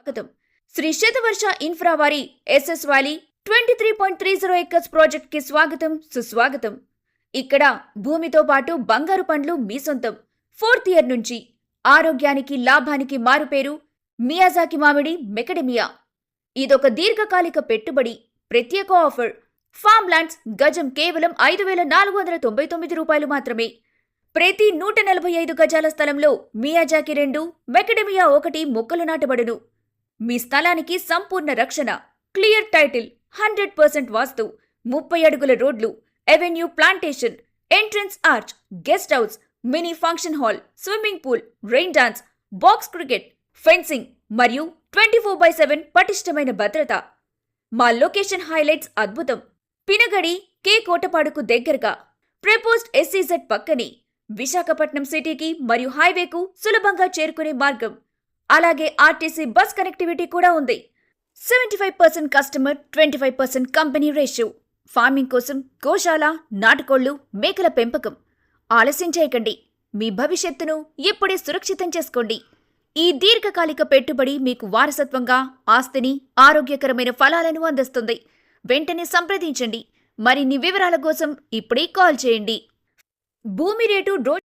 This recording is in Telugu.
స్వాగతం. శ్రీ శతవర్ష ఇన్ఫ్రా వారి ఎస్ఎస్ వ్యాలీ 23.30 ఎకర్స్ ప్రాజెక్ట్ కి స్వాగతం, సుస్వాగతం. ఇక్కడ భూమితో పాటు బంగారు పండ్లు మీ సొంతం. 4th ఇయర్ నుంచి ఆరోగ్యానికి లాభానికి మారుపేరు మియాజాకి మామిడి మెకడమియా. ఇదొక దీర్ఘకాలిక పెట్టుబడి. ప్రత్యేక ఆఫర్. ఫామ్ ల్యాండ్స్ గజం కేవలం 5,499 రూపాయలు మాత్రమే. ప్రతి 145 గజాల స్థలంలో మియాజాకి 2, మెకడమియా 1 మొక్కలు నాటబడును. మీ స్థలానికి సంపూర్ణ రక్షణ, క్లియర్ టైటిల్, 100% వాస్తు, 30 అడుగుల రోడ్లు, avenue plantation, entrance arch, guest house, mini function hall, swimming pool, rain dance, box cricket, fencing మరియు 24/7 పటిష్టమైన భద్రత. మా లొకేషన్ హైలైట్స్ అద్భుతం. పినగడి కే కోటపాడుకు దగ్గరగా, ప్రపోజ్డ్ ఎస్సీజెడ్ పక్కనే, విశాఖపట్నం సిటీకి మరియు హైవేకు సులభంగా చేరుకునే మార్గం. అలాగే ఆర్టీసీ బస్ కనెక్టివిటీ కూడా ఉంది. 75% కస్టమర్, 25% కంపెనీ రేషియో. ఫార్మింగ్ కోసం గోశాల, నాటుకోళ్లు, మేకల పెంపకం. ఆలస్యం చేయకండి. మీ భవిష్యత్తును ఇప్పుడే సురక్షితం చేసుకోండి. ఈ దీర్ఘకాలిక పెట్టుబడి మీకు వారసత్వంగా ఆస్తిని, ఆరోగ్యకరమైన ఫలాలను అందిస్తుంది. వెంటనే సంప్రదించండి. మరిన్ని వివరాల కోసం ఇప్పుడే కాల్ చేయండి. భూమి రేటు